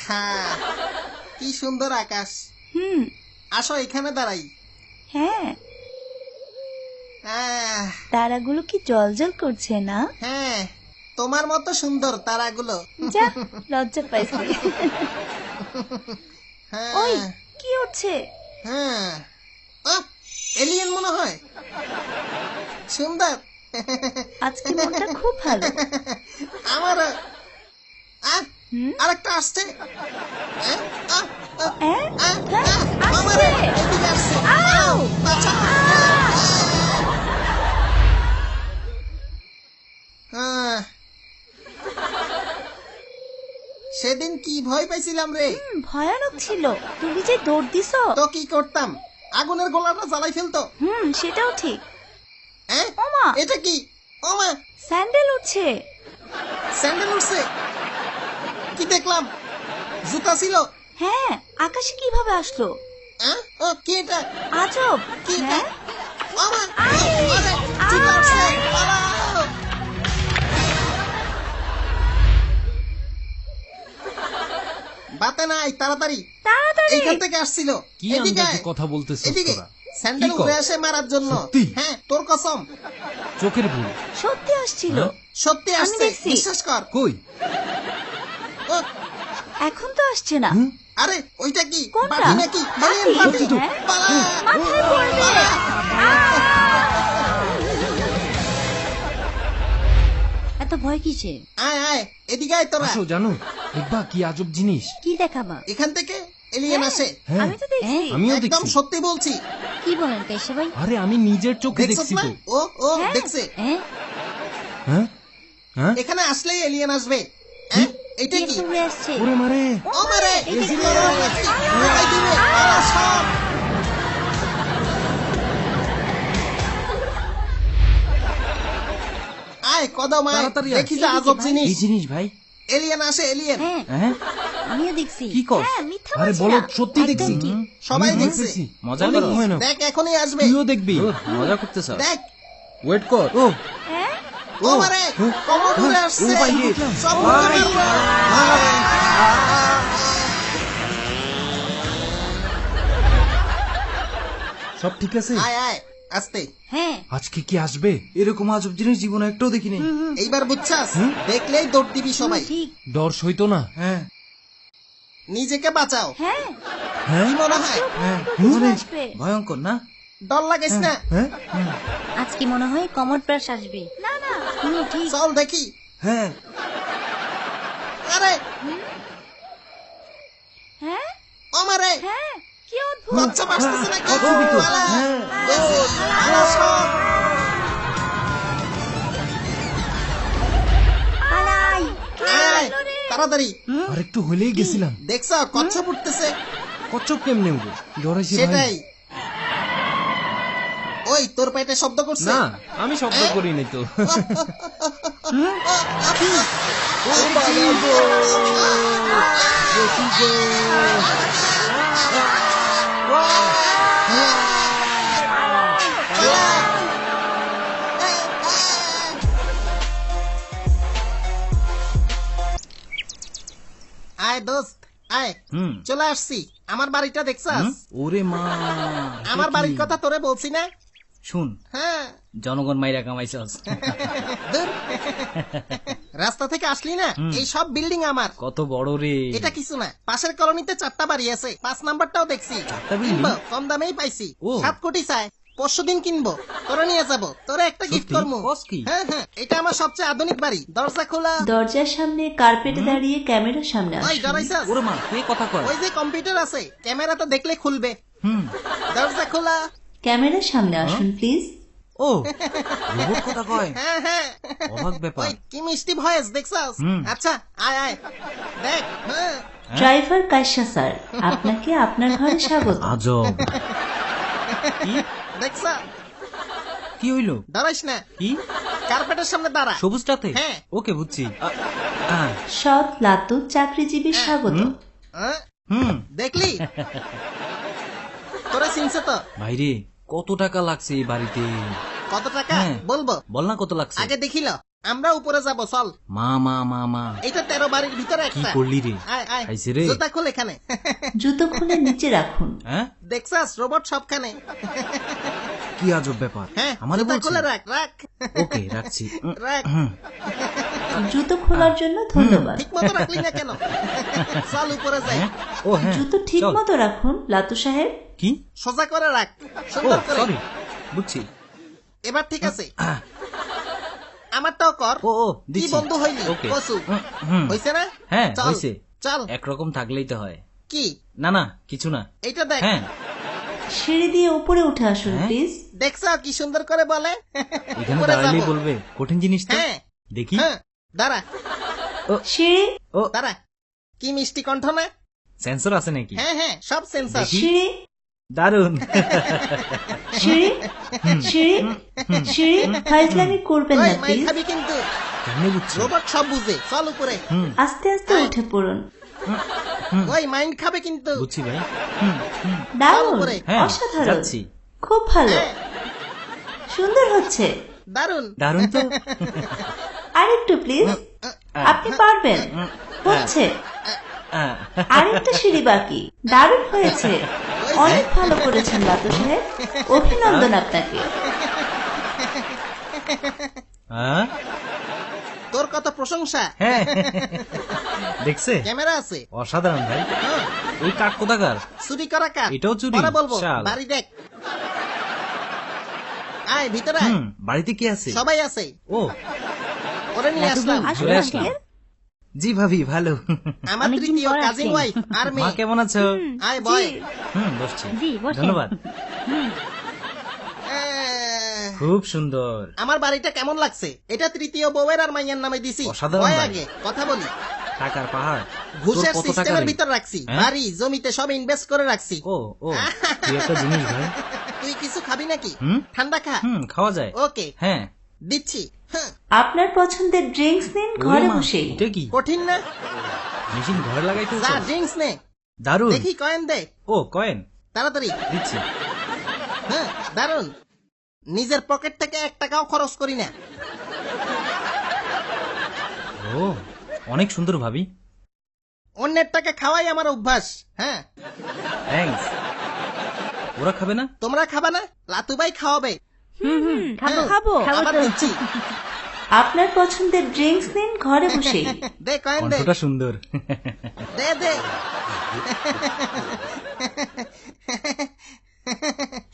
আহা কি সুন্দর আকাশ। আসো এখানে দাঁড়াই। হ্যাঁ, আহ, তারাগুলো কি জ্বলজ্বল করছে না? হ্যাঁ তোমার মতো সুন্দর তারাগুলো। যা, লজ্জা পাইছি। ওই হ্যাঁ কি উঠছে? হ্যাঁ এলিয়েন মনে হয়। সুন্দর। আজকে মনটা খুব ভালো। আমার হুম? আরেকটা আসছে। আহ, আহ, আহ, হ্যাঁ? আহ, হ্যাঁ, আহ, আসছে। আমারে, এদিকে আসছে। আউ! বাঁচাও। আহ, সেদিন কি ভয় পাইছিলাম রে। ভয়ানক ছিল। তুমি যে দৌড় দিছো। তো কি করতাম, আগুনের গোলাটা জ্বালাই ফেলতো। সেটাও ঠিক। হ্যাঁ ওমা, এটা কি? ওমা স্যান্ডেল উঠছে। স্যান্ডেল উঠছে। কি দেখলাম? জুতা ছিল। হ্যাঁ, আকাশে কিভাবে আসলো? ও কি এটা? আজব। কি এটা? হ্যাঁ? ওমা আয়! আরে জুতা উঠছে। পালাও। বাতে নাই, তাড়াতাড়ি তাড়াতাড়ি। এইখান থেকে আসছিল। কি এদিকে আন্দাজে আয়। কথা বলতেছিস এদিকে তোরা? স্যান্ডেল কি কর? উড়ে আসে মারার জন্য। সত্যি? হ্যাঁ তোর কসম। চোখের ভুল। সত্যি আসছিল। হ্যাঁ? সত্যি আমি আসছে, দেখছি। বিশ্বাস কর। কই? ও, এখন তো আসছে না। আরে ওইটা কি? কোনটা? বাটি নাকি? বাটি? এলিয়েন বাটি। হ্যাঁ? পালা। মাথায় পড়বে। এত ভয় কিসে? আয় আয় এদিকে আয় তোরা। আসো জানো, দেখবা কি আজব জিনিস। কি দেখাবা? এখান থেকে এলিয়েন আসে। হ্যাঁ, আমি তো দেখছি। আমিও একদম দেখছি। সত্যি বলছি। কি বলেন কেশব ভাই? আরে আমি নিজের চোখে দেখছস দেখছি না? তো। ও ও হ্যাঁ। দেখছে। হ্যাঁ হ্যাঁ, এখানে আসলেই এলিয়েন আসবে। হ্যাঁ, এটা কি? আসছে। ওরে মারে। ও মারে। এটা কি? কোথায় দিবে? পালা সব। আয় কদম আয়, তাড়াতাড়ি আয়। দেখি যে আজব এই জিনিস। জিনিস ভাই। এলিয়েন আসে, এলিয়েন। হ্যাঁ, হ্যাঁ, আমিও দেখছি। কি কর? হ্যাঁ, মিথ্যা আরে বলছি বলো, না। সত্যি একদম দেখছি। ঠিক। সবাই আমি ভয় দেখছে। পেয়েছি। মজা অনেক করো। ভয় না। দেখ এখনই আসবে। তুইও দেখবি। মজা করতেছ? দেখ ওয়েট কর। ও হ্যাঁ? ও মারে, কমর উড়ে আসছে। ও বাইরে। সব উড়ে মারবো। সব ঠিক আছে? আয় আয় আস্তে। হ্যাঁ। আজকে কি আসবে? এরকম আজব জিনিস জীবনে একটাও দেখিনি। এইবার বুঝছাস? দেখলেই দৌড় দিবি সবাই। ঠিক। ডর সইতো না? হ্যাঁ নিজেকে বাঁচাও। হ্যাঁ। হ্যাঁ কি মনে হয়? হ্যাঁ কিছু আসবে। ভয়ঙ্কর না? ডর লাগিস না। হ্যাঁ, আজকে মনে হয় কমর প্রাস আসবে। না না, ঠিক। চল দেখি। হ্যাঁ আরে হ্যাঁ? ও মারে, হ্যাঁ, কি অদ্ভুত। বাচ্চা বাসতেছে নাকি? খুবই তো। পালা। হ্যাঁ। পালা সব। পালাই। আয়, তাড়াতাড়ি। আর একটু হলেই গেছিলাম। দেখছ কচ্ছপ উঠতেছে। কচ্ছপ কেমনে উঠে? ডরাইছি ভাই। সেটাই। ওই তোর পেটে শব্দ করছে। না, আমি শব্দ করিনি তো। আয় দোস্ত আয়, হুম চলে আসছি। আমার বাড়িটা দেখছাস? ওরে মা, আমার বাড়ির কথা তোরে বলছি না? শুন, হ্যাঁ। জনগণ মাইরা কামাইছস। ধুর। রাস্তা থেকে আসলি না, এই সব বিল্ডিং আমার। কত বড় রে। এটা কিছু না, পাশের কলোনিতে 4টা বাড়ি আছে, 5 নাম্বারটাও দেখছি। building? কিনবো, কম দামেই পাইছি। ও। 7 কোটি চাই, পরশুদিন কিনবো, তোরা নিয়ে যাবো, তোরা একটা গিফট সত্যি? করবো। কস কি? হ্যাঁ হ্যাঁ, এটা আমার সবচেয়ে আধুনিক বাড়ি, দরজা খোলা। দরজার সামনে কার্পেটে দাঁড়িয়ে ক্যামেরার সামনে ওই আসুন। ডরাইছাস? ওরে মা, কে কথা কয়? ওই যে কম্পিউটার আছে, ক্যামেরাটা দেখলে খুলবে। হুম দরজা খোলা। ক্যামেরার সামনে আসুন প্লিজ। ও, রোবট কথা কয়? হ্যাঁ হ্যাঁ। অবাক ব্যাপার। ওই কি মিষ্টি ভয়েস দেখছাস? হুম। আচ্ছা আয় আয় দেখ। হ্যাঁ ড্রাইভার কাশ্যা স্যার, আপনাকে আপনার ঘরে স্বাগত। আজব। কি দেখছা? কি হইলো? ডরাইস না, কি? কার্পেটের সামনে দাঁড়া। সবুজটাতে? হ্যাঁ। ওকে, বুঝছি। হ্যাঁ। সৎ লাতু চাকরিজীবী স্বাগত। হ্যাঁ? হুম দেখলি? তোরা চিনছে তো? ভাইরে, কত টাকা লাগছে এই বাড়িতে? কত টাকা হ্যাঁ। বলবো? বল না কত লাগছে। আগে দেখিল। আমরা উপরে যাব, চল। মা মা মা মা এটা 13 বাড়ির ভিতরে কি একটা। করলি রে? আয় আয়, খাইছে রে? জুতা খোল এখানে। জুতো খুলে নিচে রাখুন। হ্যাঁ দেখছাস রোবট সবখানে। কি আজব ব্যাপার। হ্যাঁ, আমারে জুতা বলছে খুলে রাখ রাখ ওকে রাখছি। রাখ। জুতো খোলার জন্য ধন্যবাদ। ঠিক মতো রাখলি না কেন? চল উপরে যাই। হ্যাঁ? ও হ্যাঁ জুতো ঠিক চল। মতো রাখুন লাতু সাহেব। কি? সোজা করে রাখ, ও সুন্দর করে। সরি, বুঝছি। এবার ঠিক আছে। আমারটাও কর। ও ও কি দিচ্ছি। বন্ধু হইলি ওকে। কসু, হুম। হইছে না? হ্যাঁ চল, হইছে। চল। একরকম থাকলেই তো হয়। কি না না কিছু না। এইটা দেখ। হ্যাঁ সিঁড়ি দিয়ে উপরে উঠে আসুন হ্যাঁ? প্লিজ। দেখছো কি সুন্দর করে বলে? এখানে উপরে দাঁড়ালেই যাবো। বলবে কঠিন জিনিস তো। হ্যাঁ দেখি। হ্যাঁ, দাঁড়া সিঁড়ি ও দাঁড়া। কি মিষ্টি কণ্ঠ না? সেন্সর আছে নাকি? হ্যাঁ হ্যাঁ, সব সেন্সার। দেখি। সিঁড়ি দারুন। সিঁড়ি সিঁড়ি সিঁড়ি ফাইজলামি করবেন ওই না মাই প্লিজ। খাবি কিন্তু। কেমনে বুঝছো? রোবট সব বুঝে, চল উপরে। আস্তে আস্তে উঠে পড়ুন। ওই মাইন্ড খাবে কিন্তু। বুঝছি ভাই। দারুণ, উপরে। হ্যাঁ অসাধারণ, যাচ্ছি। খুব ভালো, সুন্দর হচ্ছে। দারুন। দারুন তো। আরেকটু প্লিজ, আপনি পারবেন, হচ্ছে। আহ, আরেকটা সিঁড়ি বাকি। দারুণ হয়েছে, অনেক ভালো করেছেন লাতু সাহেব, অভিনন্দন আপনাকে। আহ, তোর কত প্রশংসা। হ্যাঁ দেখছে? ক্যামেরা আছে। অসাধারণ ভাই। হ্যাঁ, এই কাঠ কোথাকার? চুরি করা কাজ। এটাও চুরি? পরে বলবো। শাল। বাড়ি দেখ। আয় ভিতরে আয়। বাড়িতে কি আছে? সবাই আছে। ও ওরে নিয়ে আসলাম। চলে আসলাম। জি ভাবি ভালো। আমার অনেকদিন তৃতীয় পর কাজিন আসছেন। ওয়াইফ আর মা মেয়ে। কেমন আছো? আয় বয়। বসছি। জি, বসেন। ধন্যবাদ। খুব সুন্দর। আমার বাড়িটা কেমন লাগছে? এটা তৃতীয় বউয়ের আর মাইয়ার নামে দিছি। অসাধারণ বয় ভাই। আগে কথা বলি। টাকার পাহাড়। ঘুষের তোর কত টাকা সিস্টেমের রে? ভিতর রাখছি। হ্যাঁ? বাড়ি জমিতে সব ইনভেস্ট করে রাখছি। ও ও তুই একটা জিনিস ভাই। তুই কিছু খাবি নাকি? হুম? ঠান্ডা খা। খাওয়া যায়। ওকে হ্যাঁ। দিচ্ছি। হ্যাঁ, আপনার পছন্দের ড্রিঙ্কস নিন ঘরে ওরে মা, বসেই। এটা কি? কঠিন না? মেশিন ঘরে লাগাইতে যা ড্রিঙ্কস নে। দারুন। দেখি কয়েন দে ও কয়েন তাড়াতাড়ি। দিচ্ছি। হ্যাঁ, দারুন। নিজের পকেট থেকে 1 টাকাও খরচ করি না। ও অনেক সুন্দর ভাবি। অন্যের টাকা খাওয়াই আমার অভ্যাস। হ্যাঁ, থ্যাঙ্কস। ওরা খাবে না? তোমরা খাবা না? লাতুবাই খাওয়াবে। খাবো হ্যাঁ, খাবো আবার দিচ্ছি। আপনার পছন্দের ড্রিঙ্কস নিন ঘরে বসেই। দে কয়েন দে। কণ্ঠটা সুন্দর। দে দে।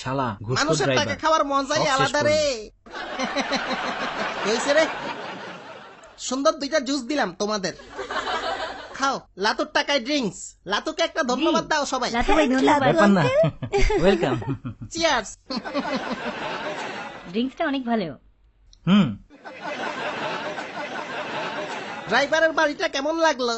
শালা ঘুষখোর মানুষের টাকা ড্রাইভার। খাওয়ার মজাই সব শেষ আলাদা রে। কি হইছে রে? সুন্দর 2টা জুস দিলাম তোমাদের। খাও, লাতুর টাকায় ড্রিঙ্কস। লাতুকে একটা ধন্যবাদ দাও সবাই। লাতু ভাই ধন্যবাদ। ব্যাপার না। ওয়েলকাম। চিয়ার্স। ড্রিঙ্কসটা অনেক ভালো। ড্রাইভারের বাড়িটা কেমন লাগলো?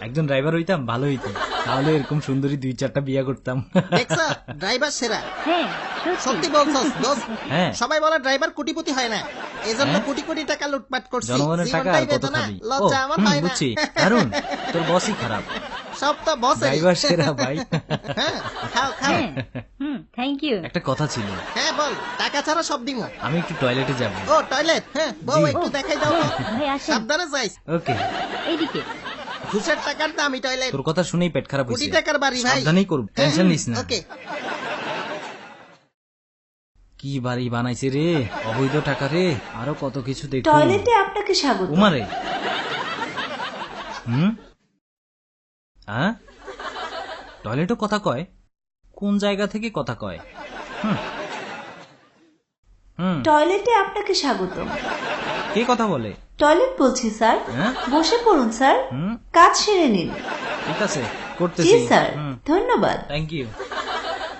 একজন ড্রাইভার হইতাম ভালো হইতো, তাহলে এরকম সুন্দরী 2-4টা বিয়ে করতাম। দেখছো, ড্রাইভার সেরা। হ্যাঁ সত্যি। সত্যি বলছস দোস্ত। হ্যাঁ। সবাই বলে ড্রাইভার কোটিপতি হয় না, এজন্য কোটি কোটি টাকা লুটপাট করছি। জনগণের টাকা আর জীবনটাই কত বেদনা, খাবি? ও লজ্জা আমার হয় না। বুঝছি। দারুন, তোর বসই খারাপ। সব তো বসে। ড্রাইভার সেরা ভাই। হ্যাঁ, খাও খাও। হ্যাঁ থ্যাংক ইউ। একটা কথা ছিল, হ্যাঁ বল, টাকা ছাড়া সব দিমু। আমি একটু টয়লেটে যাব। ও টয়লেট, হ্যাঁ বউ একটু দেখাই দাও তো। ভাই আসেন সাবধানে যাইস। ওকে। এইদিকে। ঘুষের টাকার দামি টয়লেট। তোর কথা শুনেই পেট খারাপ কোটি হয়েছে। টাকার বাড়ি ভাই। সাবধানেই করব, টেনশন নিস না। ওকে। কি বাড়ি বানাইছে রে, অবৈধ টাকা রে, আরো কত কিছু দেখো। টয়লেটে আপনাকে স্বাগত। উমারে। হ্যাঁ, টয়লেটও কথা কয়? কোন জায়গা থেকে কথা কয়? টয়লেটে আপনাকে স্বাগত। কে কথা বলে? টয়লেট বলছি স্যার। হ্যাঁ? বসে পড়ুন স্যার, হুম, কাজ সেরে নিন। ঠিক আছে, জি করতেছি। স্যার, ধন্যবাদ। Thank you.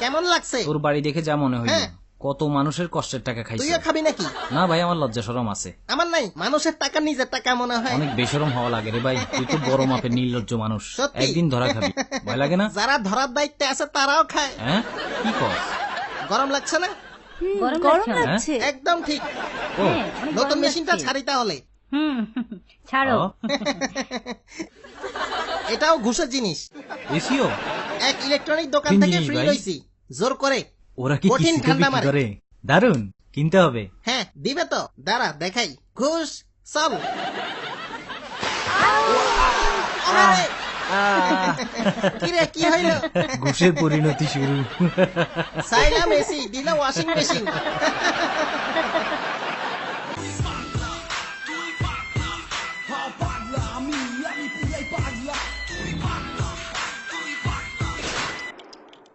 কেমন লাগছে? তোর বাড়ি দেখে যা মনে হইল, হ্যাঁ। কত মানুষের কষ্টের টাকা খাইছে। তুইও খাবি নাকি? না ভাই, আমার লজ্জা শরম আছে। আমার নাই, মানুষের টাকা নিজের টাকা মনে হয়। অনেক বেশরম হওয়া লাগে রে ভাই, তুই তো বড় মাপের নির্লজ্জ মানুষ। সত্যি? একদিন ধরা খাবি, ভয় লাগে না? যারা ধরার দায়িত্বে আছে তারাও খায়। হ্যাঁ, কি কর? গরম লাগছে না? গরম লাগছে? একদম ঠিক। ও, হ্যাঁ, অনেক নতুন গরম মেশিনটা লাগছে। ছাড়ি তাহলে। ছাড়ো। ও, এটাও ঘুষের জিনিস। এসিও? এক ইলেকট্রনিক দোকান তিন থেকে জিনিস ফ্রি ভাই। লইছি, জোর করে। ওরা কি কঠিন কিস্তিতে ঠান্ডা বিক্রি মারে। করে? দারুন। কিনতে হবে। হ্যাঁ দিবে তো, দাঁড়া দেখাই। ঘুষ চল। আরে, কিরে কি হইল? ঘুষের পরিণতি শুরু। চাইলাম এসি, দিল ওয়াশিং মেশিন।